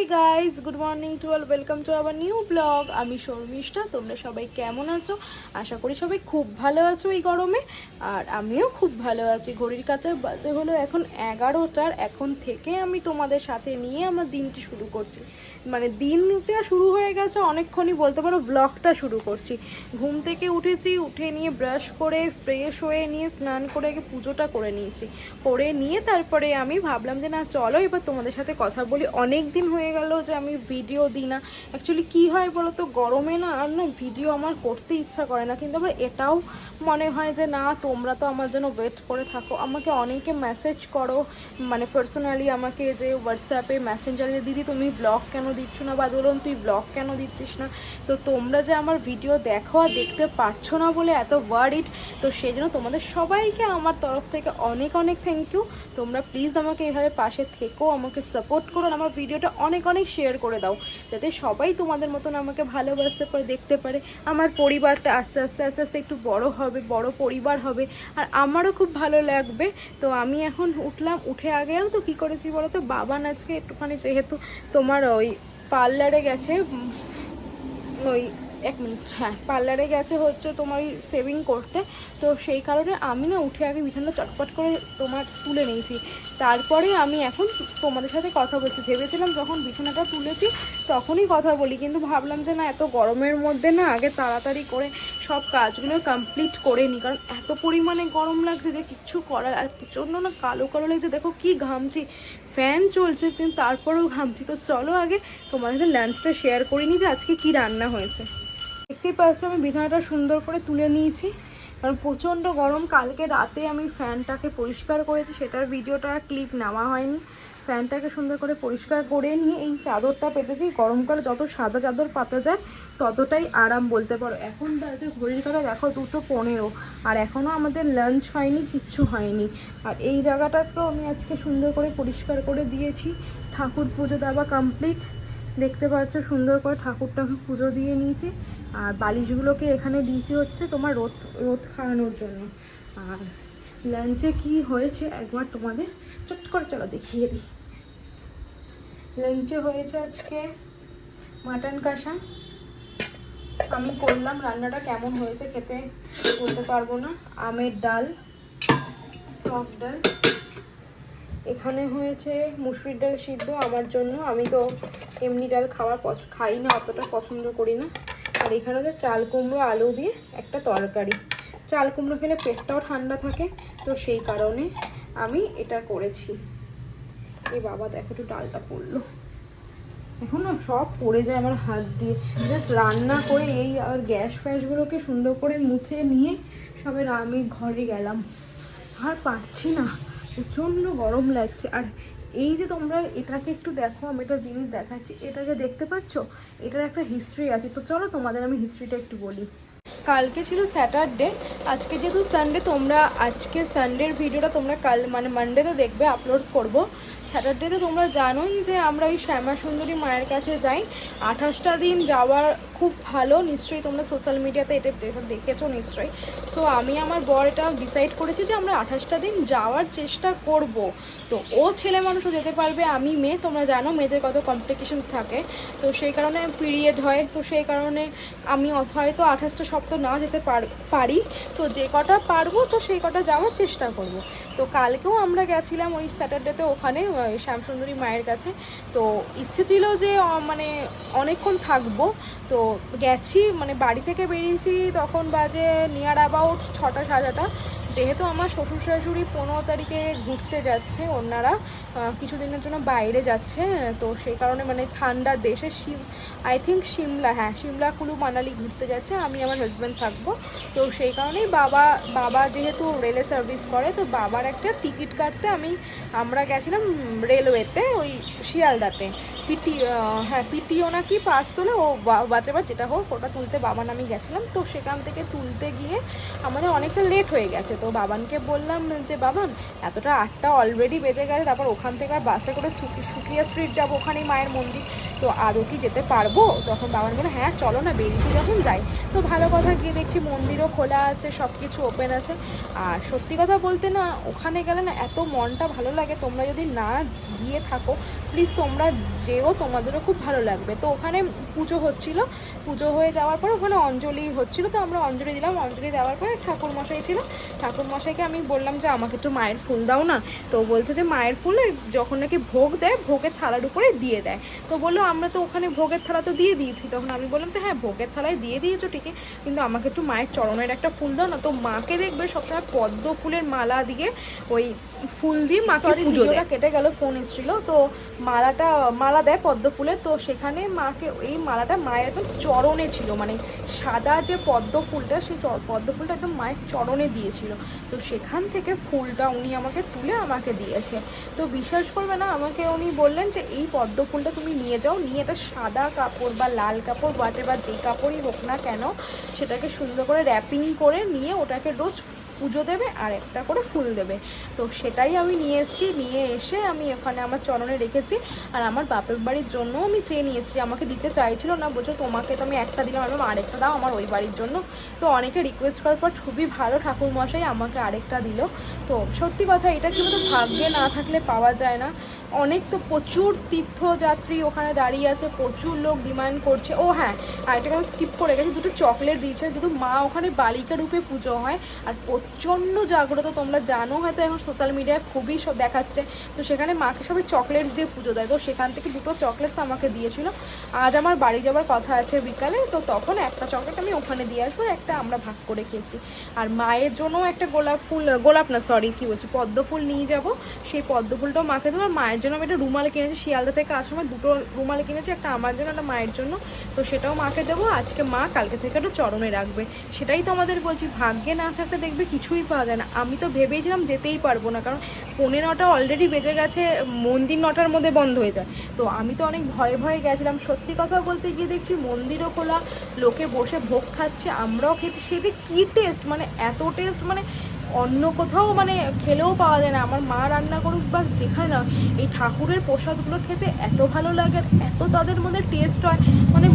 Hey guys, good morning to all. Welcome to our new vlog. আমি শর্মিষ্ঠা। তোমরা সবাই কেমন আছো? আশা করি সবাই খুব ভালো আছো এই গরমে। আর আমিও খুব ভালো আছি। ঘড়ির কাছে বাজে হলো এখন 11টার। এখন থেকে আমি তোমাদের সাথে নিয়ে আমার দিনটি শুরু করছি। মানে দিনটা শুরু হয়ে গেছে অনেকক্ষণই বলতে পারো, ব্লগটা শুরু করছি। ঘুম থেকে উঠেছি, উঠে নিয়ে ব্রাশ করে ফ্রেশ হয়ে নিয়ে স্নান করে আগে পুজোটা করে নিয়েছি। করে নিয়ে তারপরে আমি ভাবলাম যে না চলো এবার তোমাদের সাথে কথা বলি। অনেক দিন হয়ে গেল যে আমি ভিডিও দিই না। অ্যাকচুয়ালি কী হয় বলো তো, গরমে না আর না ভিডিও আমার করতে ইচ্ছা করে না, কিন্তু আবার এটাও মনে হয় যে না তোমরা তো আমার জন্য ওয়েট করে থাকো। আমাকে অনেকে মেসেজ করো, মানে পার্সোনালি আমাকে, যে হোয়াটসঅ্যাপে মেসেঞ্জারে, দিদি তুমি ব্লগ কেন দিচ্ছ না, বা ধরুন তুই ব্লগ কেন দিচ্ছিস না। তো তোমরা যে আমার ভিডিও দেখো আর দেখতে পারছো না বলে এত ওয়ারিড, তো সেই জন্য তোমাদের সবাইকে আমার তরফ থেকে অনেক অনেক থ্যাংক ইউ। তোমরা প্লিজ আমাকে এভাবে পাশে থেকো, আমাকে সাপোর্ট করো, আমার ভিডিওটা অনেক অনেক শেয়ার করে দাও, যাতে সবাই তোমাদের মতন আমাকে ভালোবাসতে পারে, দেখতে পারে। আমার পরিবারটা আস্তে আস্তে আস্তে আস্তে একটু বড় হবে, বড় পরিবার হবে, আর আমারও খুব ভালো লাগবে। তো আমি এখন উঠলাম, উঠে আগে তো কী করেছি বলো তো, বাবান আজকে একটুখানি যেহেতু তোমার ওই পার্লারে গেছে, ওই এক মিনিট, হ্যাঁ পার্লারে গেছে হচ্ছে তোমার সেভিং করতে। তো সেই কারণে আমি না উঠে আগে বিছানা চটপট করে তোমার তুলে নিয়েছি। তারপরে আমি এখন তোমাদের সাথে কথা বলছি। ভেবেছিলাম যখন বিছানাটা তুলেছি তখনই কথা বলি, কিন্তু ভাবলাম যে না এত গরমের মধ্যে না আগে তাড়াতাড়ি করে সব কাজগুলো কমপ্লিট করে নিই, কারণ এত পরিমাণে গরম লাগছে যে কিচ্ছু করার। আর প্রচণ্ড না কালো কালো লাগছে, দেখো কি ঘামছি, ফ্যান চলছে কিন্তু তারপরেও ঘামছি। তো চলো আগে তোমাদের সাথে লাঞ্চটা শেয়ার করে নিই যে আজকে কি রান্না হয়েছে। দেখতেই পাচ্ছ আমি বিছানাটা সুন্দর করে তুলে নিয়েছি, কারণ প্রচণ্ড গরম। কালকে রাতে আমি ফ্যানটাকে পরিষ্কার করেছি, সেটার ভিডিওটা ক্লিপ নেওয়া হয়নি। ফ্যানটাকে সুন্দর করে পরিষ্কার করে নিয়ে এই চাদরটা পেতেছি। গরমকালে যত সাদা চাদর পাতা যায় ততটাই আরাম বলতে পারো। এখন বাজে ঘড়ির কাটা দেখো 2:15, আর এখনও আমাদের লাঞ্চ হয়নি, কিচ্ছু হয়নি। আর এই জায়গাটা তো আমি আজকে সুন্দর করে পরিষ্কার করে দিয়েছি। ঠাকুর পুজো দেওয়া কমপ্লিট, দেখতে পাচ্ছ সুন্দর করে ঠাকুরটাকে পুজো দিয়ে নিয়েছি। আর বালিশগুলোকে এখানে দিয়েছি হচ্ছে তোমার রোদ রোদ খাওয়ানোর জন্য। আর লাঞ্চে কি হয়েছে একবার তোমাদের চট করে চলো দেখিয়ে দিই। লাঞ্চে হয়েছে আজকে মাটন কষা। আমি করলাম, রান্নাটা কেমন হয়েছে খেতে বলতে পারবো না। আমের ডাল, টক ডাল। এখানে হয়েছে মুসুরির ডাল সিদ্ধ আমার জন্য, আমি তো এমনি ডাল খাই না, অতটা পছন্দ করি না। আর এখানে হচ্ছে চাল কুমড়ো আলু দিয়ে একটা তরকারি। চাল কুমড়ো খেলে পেটটাও ঠান্ডা থাকে, তো সেই কারণে আমি এটা করেছি। এই বাবা দেখো একটু ডালটা পড়লো, এখন না সব পড়ে যায় আমার হাত দিয়ে। জাস্ট রান্না করে এই আর গ্যাস ফ্যাসগুলোকে সুন্দর করে মুছে নিয়ে সবে আমি ঘরে গেলাম। আর পারছি না, প্রচণ্ড গরম লাগছে। আর এই যে তোমরা এটাকে একটু দেখো, আমি একটা জিনিস দেখাচ্ছি, এটাকে দেখতে পাচ্ছ, এটার একটা হিস্ট্রি আছে। তো চলো তোমাদের আমি হিস্ট্রিটা একটু বলি। কালকে ছিল স্যাটারডে, আজকে যেহেতু সানডে, তোমরা আজকে সানডের ভিডিওটা তোমরা কাল মানে মানডেতে দেখবে, আপলোড করব। স্যাটারডেতে তোমরা জানোই যে আমরা ওই শ্যামা সুন্দরী মায়ের কাছে যাই। 28টা দিন যাওয়ার খুব ভালো, নিশ্চয়ই তোমরা সোশ্যাল মিডিয়াতে এটা দেখেছো নিশ্চয়ই। সো আমি আমার বর এটা ডিসাইড করেছি যে আমরা 28টা দিন যাওয়ার চেষ্টা করব। তো ও ছেলে মানুষও যেতে পারবে, আমি মেয়ে, তোমরা জানো মেয়েদের কত কমপ্লিকেশনস থাকে, তো সেই কারণে পিরিয়ড হয়, তো সেই কারণে আমি হয়তো 28টা সপ্তাহ না যেতে পারি। তো যে কটা পারবো তো সেই কটা যাওয়ার চেষ্টা করব। তো কালকেও আমরা গেছিলাম ওই স্যাটারডেতে ওখানে শ্যামসুন্দরী মায়ের কাছে। তো ইচ্ছে ছিল যে মানে অনেকক্ষণ থাকবো, তো গেছি, মানে বাড়ি থেকে বেরিয়েছি তখন বাজে নিয়ার অ্যাবাউট 6টা 6:30। যেহেতু আমার শ্বশুর শাশুড়ি 15 তারিখে ঘুরতে যাচ্ছে, ওনারা কিছুদিনের জন্য বাইরে যাচ্ছে, তো সেই কারণে মানে ঠান্ডা দেশে আই থিঙ্ক সিমলা, হ্যাঁ সিমলা কুলু মানালি ঘুরতে যাচ্ছে, আমি আমার হাজব্যান্ড থাকবো। তো সেই কারণেই বাবা যেহেতু রেলে সার্ভিস করে, তো বাবার একটা টিকিট কাটতে আমরা গেছিলাম রেলওয়েতে, ওই শিয়ালদাতে পিটিও নাকি পাস তোলে, ও বাচ্চাবার যেটা হোক ওটা তুলতে বাবান আমি গেছিলাম। তো সেখান থেকে তুলতে গিয়ে আমাদের অনেকটা লেট হয়ে গেছে। তো বাবানকে বললাম যে বাবান এতটা 8টা অলরেডি বেজে গেছে, তারপর ওখান থেকে আর বাসে করে সুকিয়া স্ট্রিট যাবো, ওখানেই মায়ের মন্দির, তো আদৌ কি যেতে পারবো? তখন বাবান বলে হ্যাঁ চলো না, বেরিয়েছি যখন যাই। তো ভালো কথা, গিয়ে দেখছি মন্দিরও খোলা আছে, সব কিছু ওপেন আছে। আর সত্যি কথা বলতে না ওখানে গেলে না এত মনটা ভালো লাগে, তোমরা যদি না গিয়ে থাকো প্লিজ তোমরা যেও, তোমাদেরও খুব ভালো লাগবে। তো ওখানে পুজো হচ্ছিল, পুজো হয়ে যাওয়ার পর ওখানে অঞ্জলি হচ্ছিল, তো আমরা অঞ্জলি দিলাম। অঞ্জলি দেওয়ার পরে ঠাকুরমশাই ছিল, ঠাকুরমশাইকে আমি বললাম যে আমাকে একটু মায়ের ফুল দাও না। তো বলছে যে মায়ের ফুল যখন নাকি ভোগ দেয় ভোগের থালার উপরে দিয়ে দেয়। তো বললো আমরা তো ওখানে ভোগের থালা তো দিয়ে দিয়েছি। তখন আমি বললাম যে হ্যাঁ ভোগের থালায় দিয়ে দিয়েছো ঠিকই, কিন্তু আমাকে একটু মায়ের চরণের একটা ফুল দাও না। তো মাকে দেখবে সবসময় পদ্ম ফুলের মালা দিয়ে, ওই ফুল দিয়ে মাকে পুজো দেয়। কেটে গেল, ফোন এসেছিল। তো মালা দেয় পদ্ম ফুলের, তো সেখানে মাকে এই মালাটা মায়ের একদম চরণে ছিল, মানে সাদা যে পদ্ম ফুলটা সেই পদ্ম ফুলটা একদম মায়ের চরণে দিয়েছিল। তো সেখান থেকে ফুলটা উনি আমাকে তুলে আমাকে দিয়েছে। তো বিশ্বাস করবে না, আমাকে উনি বললেন যে এই পদ্ম ফুলটা তুমি নিয়ে যাও, নিয়ে এটা সাদা কাপড় বা লাল কাপড় বাটে বা যে কাপড়ই হোক না কেন, সেটাকে সুন্দর করে র্যাপিং করে নিয়ে ওটাকে রোজ পুজো দেবে আর একটা করে ফুল দেবে। তো সেটাই আমি নিয়ে এসেছি, নিয়ে এসে আমি ওখানে আমার চরণে রেখেছি। আর আমার বাপের বাড়ির জন্য আমি চেয়ে নিয়েছি, আমাকে দিতে চাইছিল না, বলছো তোমাকে তো আমি একটা দিলাম, আমি আরেকটা দাও আমার ওই বাড়ির জন্য। তো অনেকে রিকোয়েস্ট করার পর খুবই ভালো ঠাকুরমশাই আমাকে আরেকটা দিল। তো সত্যি কথা, এটা কি বলতো, ভাগ্যে না থাকলে পাওয়া যায় না। অনেক তো প্রচুর তীর্থযাত্রী ওখানে দাঁড়িয়ে আছে, প্রচুর লোক ডিমান্ড করছে। ও হ্যাঁ, আরেকটা আমি স্কিপ করে গেছি, দুটো চকলেট দিয়েছে, কিন্তু মা ওখানে বালিকা রূপে পুজো হয় আর প্রচণ্ড জাগ্রত, তোমরা জানো হয়তো এখন সোশ্যাল মিডিয়ায় খুবই সব দেখাচ্ছে। তো সেখানে মাকে সবাই চকলেটস দিয়ে পুজো দেয়, তো সেখান থেকে দুটো চকলেটস আমাকে দিয়েছিল। আজ আমার বাড়ি যাওয়ার কথা আছে বিকালে, তো তখন একটা চকলেট আমি ওখানে দিয়ে আসবো, একটা আমরা ভাগ করে খেয়েছি। আর মায়ের জন্য একটা পদ্ম ফুল নিয়ে যাব, সেই পদ্ম ফুলটাও মাকে দেবো। আর মায়ের জন্য আমি একটা রুমাল কিনেছি, শিয়ালদা থেকে আসার সময় দুটো রুমাল কিনেছি, একটা আমার জন্য একটা মায়ের জন্য। তো সেটাও মাকে দেবো। আজকে মা কালকে থেকে একটু চরণে রাখবে। সেটাই তো আমাদের বলছি, ভাগ্যে না থাকলে দেখবে কিছুই পাওয়া যায় না। আমি তো ভেবেছিলাম যেতেই পারবো না, কারণ 9:15 অলরেডি বেজে গেছে, মন্দির 9টার মধ্যে বন্ধ হয়ে যায়। তো আমি তো অনেক ভয়ে ভয়ে গেছিলাম। সত্যি কথা বলতে গিয়ে দেখছি মন্দিরও খোলা, লোকে বসে ভোগ খাচ্ছে, আমরাও খেয়েছি। সে যে কী টেস্ট, মানে এত টেস্ট, মানে অন্য কোথাও মানে খেলেও পাওয়া যায় না। আমার মা রান্না করুক বা যেখানে না, এই ঠাকুরের প্রসাদগুলো খেতে এত ভালো লাগে, এত তাদের মধ্যে টেস্ট হয়, মানে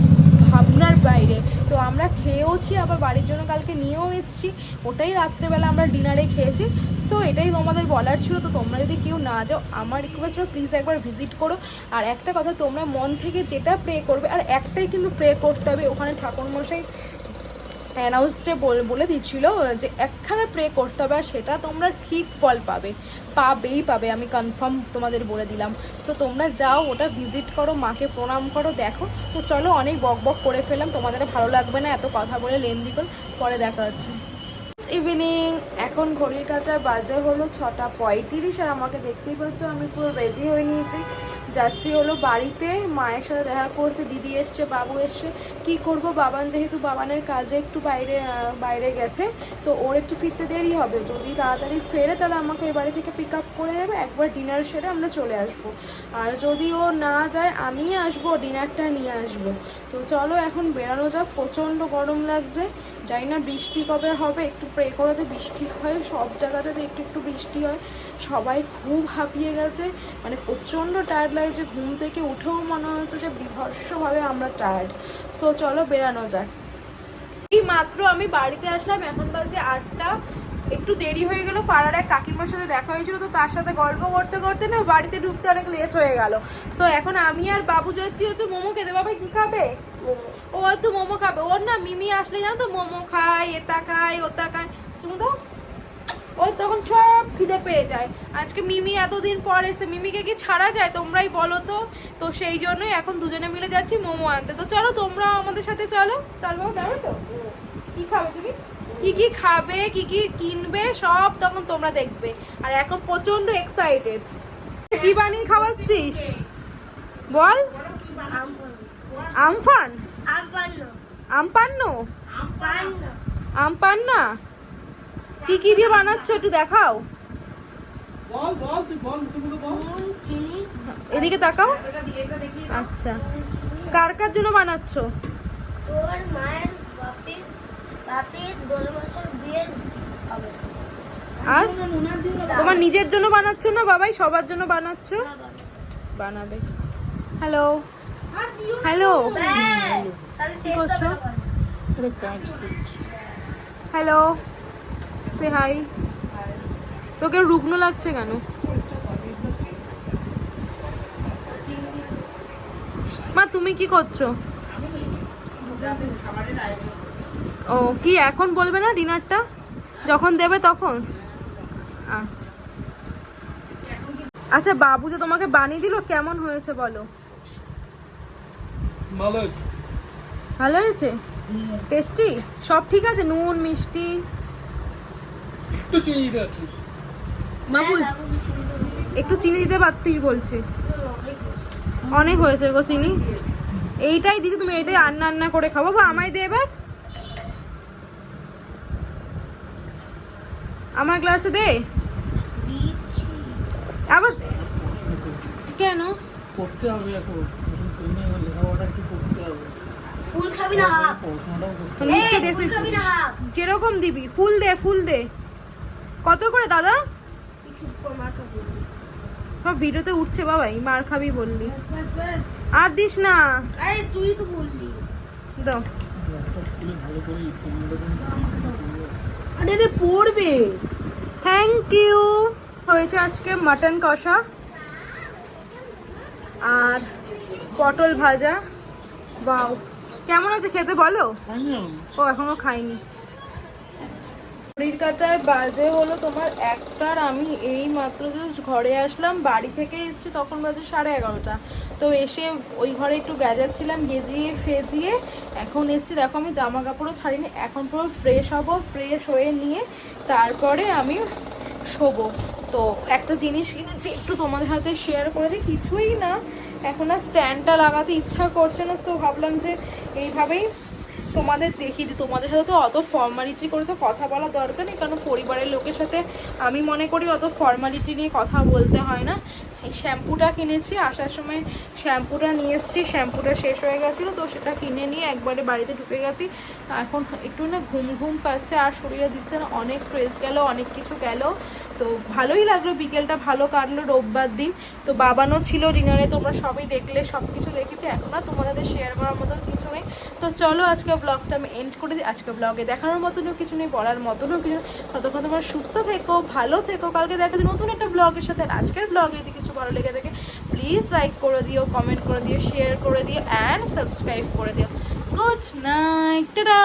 ভাবনার বাইরে। তো আমরা খেয়েওছি, আবার বাড়ির জন্য কালকে নিয়েও এসেছি, ওটাই রাত্রেবেলা আমরা ডিনারে খেয়েছি। তো এটাই তোমাদের বলার ছিল। তো তোমরা যদি কেউ না যাও, আমার রিকোয়েস্ট হলো প্লিজ একবার ভিজিট করো। আর একটা কথা, তোমরা মন থেকে যেটা প্রে করবে, আর একটাই কিন্তু প্রে করতে হবে, ওখানে ঠাকুরমশাই অ্যানাউন্সে বলে দিচ্ছিল যে একখানে প্রে করতে হবে, আর সেটা তোমরা ঠিক ফল পাবে, আমি কনফার্ম তোমাদের বলে দিলাম। সো তোমরা যাও, ওটা ভিজিট করো, মাকে প্রণাম করো, দেখো। তো চলো, অনেক বক করে ফেললাম, তোমাদের ভালো লাগবে না এত কথা বলে, লেন্দি করে। পরে দেখা হচ্ছে। ইভিনিং, এখন ঘড়ির কাঁটার বাজে হলো 6:35, আর আমাকে দেখতেই পাচ্ছ আমি পুরো রেডি হয়ে নিয়েছি। যাচ্ছি হলো বাড়িতে, মায়ের সাথে দেখা করতে। দিদি এসছে, বাবু এসছে, কি করব, বাবান যেহেতু বাবানের কাজে একটু বাইরে গেছে, তো ওর একটু ফিরতে দেরি হবে। যদি তাড়াতাড়ি ফেরে তাহলে আমাকে এই বাড়ি থেকে পিক আপ করে নেবে, একবার ডিনার সেরে আমরা চলে আসবো। আর যদি ও না যায়, আমি আসবো, ডিনারটা নিয়ে আসবো। তো চলো এখন বেরানো যাক, প্রচণ্ড গরম লাগছে। জানি না বৃষ্টি কবে হবে, একটু প্রে করাতে বৃষ্টি হয়, সব জায়গাতে একটু বৃষ্টি হয়। সবাই খুব হাঁপিয়ে গেছে, মানে প্রচণ্ড টায়ার্ড লাগছে, ঘুম থেকে উঠেও মনে হচ্ছে যে বিভৎসভাবে আমরা টায়ার্ড। সো চলো বেরানো যায়। এই মাত্র আমি বাড়িতে আসলাম, এখন বাজে 8টা। একটু দেরি হয়ে গেল, পাড়ার এক কাকিমার সাথে দেখা হয়েছিল, তো তার সাথে গল্প করতে করতে না বাড়িতে ঢুকতে অনেক লেট হয়ে গেল। সো এখন আমি আর বাবু যাচ্ছি হচ্ছে মোমো খেতে। বাবা কি খাবে? ও তো মোমো খাবে। ওর না মিমি আসলে জানো তো মোমো খায়, এটা খায়, ওটা খায়, তুমি তো ও তখন সব খিদে পেয়ে যায়। আজকে মিমি এতদিন পর এসে, মিমিকে কি ছাড়া যায় তোমরাই বলো তো? তো সেই জন্যই এখন দুজনে মিলে যাচ্ছি মোমো আনতে। তো চলো তোমরা আমাদের সাথে চলো। চলো, যাবে তো? কি খাবে তুমি? কি খাবে, কি কিনবে, সব তখন তোমরা দেখবে। আর এখন প্রচন্ড এক্সাইটেড। কি বানিয়ে খাওয়াচ্ছিস বল? আমফান, আমপান্না। কি দিয়ে বানাচ্ছ একটু দেখাও। এদিকে তাকাও। আচ্ছা, কার কার জন্য বানাচ্ছ? তোর মায়ের বাপের 12 মাসের বিয়ের হবে। আর তোমার নিজের জন্য বানাচ্ছ না বাবাই সবার জন্য বানাচ্ছ? বানাবে। হ্যালো হ্যালো, কি করছো? হ্যালো, সে হাই। তোকে রুগ্ন লাগছে কেন? মা তুমি কি করছো? ও কি এখন বলবে না ডিনারটা যখন দেবে তখন? আচ্ছা আচ্ছা, বাবু যে তোমাকে বানিয়ে দিল কেমন হয়েছে বলো? ভালো হয়েছে? টেস্টি? সব ঠিক আছে? নুন মিষ্টি একটু চিনি দিতে পারছিস? বাবু একটু চিনি দিতে পারতিস বলছে। অনেক হয়েছে গো চিনি। এইটাই দিদি, তুমি এইটাই রান্না রান্না করে খাবো। বা আমায় দে এবার, আমার গ্লাসে দে আবার। কেন? করতে হবে এখন, লেখাপড়াটা একটু করতে হবে। ফুল খাবি না হাফ? পড়াশোনাটাও করতে লিস্টে ফুল দেখে খাবি না হাফ? যেরকম দিবি ফুল দে, ফুল দে। কত করে দাদা? চুপ কর, মার খাবি। সব ভিডিওতে উঠছে বাবাই, মার খাবি বললি। আর দিস না। আরে তুই তো বললি। দাও। ল্যাপটপ খুলে ভালো করে আরে রে পড়বে। Thank you. হয়েছে আজকে মাটন কষা আর পটল ভাজা। বাও, কেমন আছে খেতে বলো? ও এখনো খাইনি। ঘড়ির কাঁটায় বাজে হলো তোমার একটার। আমি এই মাত্র জাস্ট ঘরে আসলাম, বাড়ি থেকে এসেছি তখন বাজে 11:30। তো এসে ওই ঘরে একটু গেজাচ্ছিলাম, গেজিয়ে ফেজিয়ে এখন এসেছি। দেখো আমি জামা কাপড়ও ছাড়িনি, এখন পুরো ফ্রেশ হব। ফ্রেশ হয়ে নিয়ে তারপরে আমি শোবো। তো একটা জিনিস কিনেছি, একটু তোমাদের হাতে শেয়ার করে দিই। কিছুই না, এখন আর স্ট্যান্ডটা লাগাতে ইচ্ছা করছে না, তো ভাবলাম যে এইভাবেই তোমাদের দেখিয়ে দিই। তোমাদের সাথে তো অত ফর্মালিটি করে তো কথা বলা দরকার নেই, কারণ পরিবারের লোকের সাথে আমি মনে করি অত ফর্মালিটি নিয়ে কথা বলতে হয় না। এই শ্যাম্পুটা কিনেছি, আসার সময় শ্যাম্পুটা নিয়ে এসেছি, শ্যাম্পুটা শেষ হয়ে গেছিলো, তো সেটা কিনে নিয়ে একবারে বাড়িতে ঢুকে গেছি। এখন একটু না ঘুম ঘুম পাচ্ছে, আর শরীরে দিচ্ছে না, অনেক স্ট্রেস গেল, অনেক কিছু গেল। তো ভালোই লাগলো, বিকেলটা ভালো কাটলো রোববার দিন। তো বাবানও ছিল ডিনারে, তোমরা সবই দেখলে, সব কিছু দেখেছি। এখন না তোমাদের শেয়ার করার মতন কিছু নেই। তো চলো আজকে ব্লগটা আমি এন্ড করে দিই। আজকে ব্লগে দেখানোর মতনও কিছু নেই, বলার মতনও কিছু নেই। ততক্ষণ তোমরা সুস্থ থেকো, ভালো থেকো। কালকে দেখা যায় নতুন একটা ব্লগের সাথে। আর আজকের ব্লগে যদি কিছু ভালো লেগে থাকে প্লিজ লাইক করে দিও, কমেন্ট করে দিও, শেয়ার করে দিও অ্যান্ড সাবস্ক্রাইব করে দিও। Good night, tata.